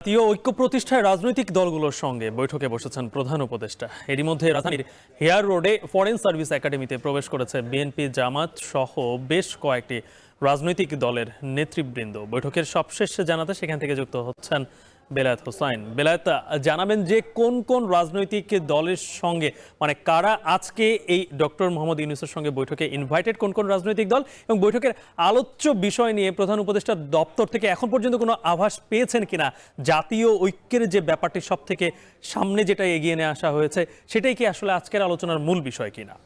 জাতীয় ঐক্য প্রতিষ্ঠায় রাজনৈতিক দলগুলোর সঙ্গে বৈঠকে বসেছেন প্রধান উপদেষ্টা। এরই মধ্যে রাজধানীর হেয়ার রোডে ফরেন সার্ভিস একাডেমিতে প্রবেশ করেছে বিএনপি, জামাত সহ বেশ কয়েকটি রাজনৈতিক দলের নেতৃবৃন্দ। বৈঠকের সবশেষ জানাতে সেখান থেকে যুক্ত হচ্ছেন বেলায়েত হোসাইন। বেলায়েত, জানাবেন যে কোন কোন রাজনৈতিক দলের সঙ্গে কারা আজকে এই ডক্টর মোহাম্মদ ইউনূসের সঙ্গে বৈঠকে ইনভাইটেড, কোন কোন রাজনৈতিক দল, এবং বৈঠকের আলোচ্য বিষয় নিয়ে প্রধান উপদেষ্টার দপ্তর থেকে এখন পর্যন্ত কোনো আভাস পেয়েছেন কিনা? জাতীয় ঐক্যের যে ব্যাপারটি সব থেকে সামনে যেটা এগিয়ে নিয়ে আসা হয়েছে, সেটাই কি আসলে আজকের আলোচনার মূল বিষয় কিনা?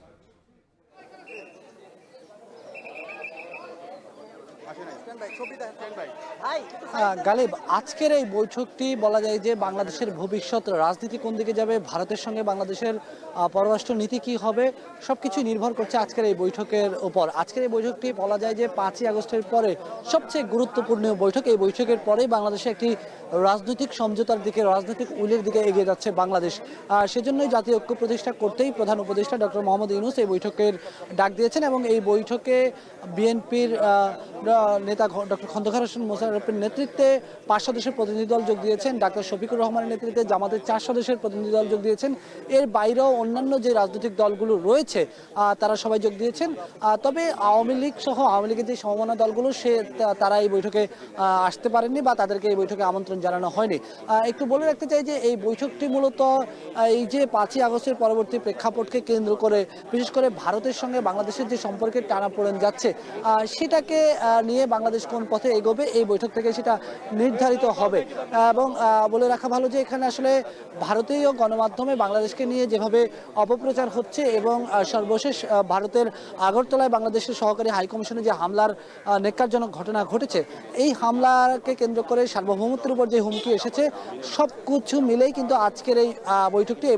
গালিব, আজকের এই বৈঠকটি বলা যায় যে বাংলাদেশের ভবিষ্যৎ রাজনীতি কোন দিকে যাবে, ভারতের সঙ্গে বাংলাদেশের পররাষ্ট্র নীতি কি হবে, সবকিছু নির্ভর করছে আজকের এই বৈঠকের উপর। আজকের এই বৈঠকটি বলা যায় যে 5ই আগস্টের পরে সবচেয়ে গুরুত্বপূর্ণ বৈঠক। এই বৈঠকের পরেই বাংলাদেশে একটি রাজনৈতিক সমঝোতার দিকে, রাজনৈতিক উইলের দিকে এগিয়ে যাচ্ছে বাংলাদেশ। সেজন্যই জাতীয় ঐক্য প্রতিষ্ঠা করতেই প্রধান উপদেষ্টা ডক্টর মোহাম্মদ ইউনূস এই বৈঠকের ডাক দিয়েছেন এবং এই বৈঠকে বিএনপির নেতা ডক্টর খন্দকার হোসেন মোশাররফের নেতৃত্বে 5 সদস্যের প্রতিনিধি দল যোগ দিয়েছেন, ডাক্তার শফিকুর রহমানের নেতৃত্বে জামাতের 4 সদস্যের প্রতিনিধি দল যোগ দিয়েছেন। এর বাইরেও অন্যান্য যে রাজনৈতিক দলগুলো রয়েছে তারা সবাই যোগ দিয়েছেন। তবে আওয়ামী লীগ সহ আওয়ামী লীগের যে সমমনা দলগুলো তারা এই বৈঠকে আসতে পারেননি বা তাদেরকে এই বৈঠকে আমন্ত্রণ জানানো হয়নি। একটু বলে রাখতে চাই যে এই বৈঠকটি মূলত এই যে 5ই আগস্টের পরবর্তী প্রেক্ষাপটকে কেন্দ্র করে, বিশেষ করে ভারতের সঙ্গে বাংলাদেশের যে সম্পর্কের টানাপোড়েন যাচ্ছে সেটাকে নিয়ে বাংলাদেশ কোন পথে এগোবে এই বৈঠক থেকে সেটা নির্ধারিত হবে। এবং বলে রাখা ভালো যে এখানে আসলে ভারতীয় গণমাধ্যমে বাংলাদেশকে নিয়ে যেভাবে অপপ্রচার হচ্ছে এবং সর্বশেষ ভারতের আগরতলায় বাংলাদেশের সহকারী হাইকমিশনে যে হামলার নেক্কারজনক ঘটনা ঘটেছে, এই হামলাকে কেন্দ্র করে সার্বভৌমত্বের উপর যে হুমকি এসেছে, সব কিছু মিলেই কিন্তু আজকের এই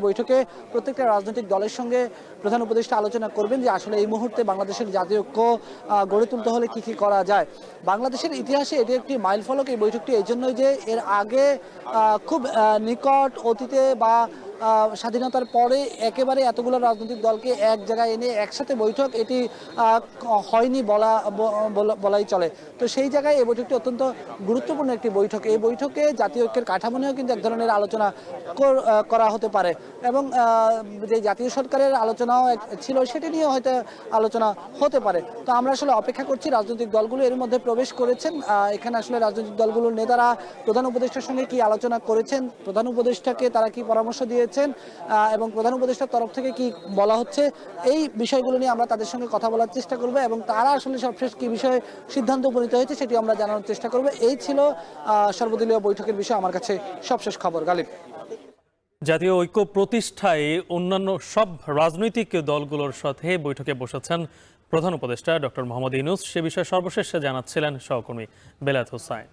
বৈঠকে প্রত্যেকটা রাজনৈতিক দলের সঙ্গে প্রধান উপদেষ্টা আলোচনা করবেন যে আসলে এই মুহূর্তে বাংলাদেশের জাতীয় ঐক্য গড়ে তুলতে হলে কি কি করা যায়। বাংলাদেশের ইতিহাসে এটি একটি মাইলফলক এই বৈঠকটি, এই জন্যই যে এর আগে খুব নিকট অতীতে বা স্বাধীনতার পরে একেবারে এতগুলো রাজনৈতিক দলকে এক জায়গায় এনে একসাথে বৈঠক এটি হয়নি বলাই চলে। তো সেই জায়গায় এই বৈঠকটি অত্যন্ত গুরুত্বপূর্ণ একটি বৈঠক। এই বৈঠকে জাতীয় ঐক্যের কাঠামো নিয়েও কিন্তু এক ধরনের আলোচনা করা হতে পারে এবং যে জাতীয় সরকারের আলোচনাও ছিল সেটি নিয়েও হয়তো আলোচনা হতে পারে। তো আমরা আসলে অপেক্ষা করছি। রাজনৈতিক দলগুলো এর মধ্যে প্রবেশ করেছেন। এখানে আসলে রাজনৈতিক দলগুলোর নেতারা প্রধান উপদেষ্টার সঙ্গে কি আলোচনা করেছেন, প্রধান উপদেষ্টাকে তারা কি পরামর্শ দিয়েছেন এবং প্রধান উপদেষ্টার তরফ থেকে কি বলা হচ্ছে, এই বিষয়গুলো নিয়ে আমরা তাদের সঙ্গে কথা বলার চেষ্টা করব এবং তারা আসলে সবশেষ কি বিষয়ে সিদ্ধান্ত উপনীত হয়েছে সেটি আমরা জানানোর চেষ্টা করব। এই ছিল সর্বদলীয় বৈঠকের বিষয় আমার কাছে সবশেষ খবর। গালিব, জাতীয় ঐক্য প্রতিষ্ঠায় অন্যান্য সব রাজনৈতিক দলগুলোর সাথে বৈঠকে বসেছেন প্রধান উপদেষ্টা ডক্টর মোহাম্মদ ইউনূস। সে বিষয়ে সর্বশেষ জানাচ্ছিলেন সহকর্মী বেলায়েত হোসাইন।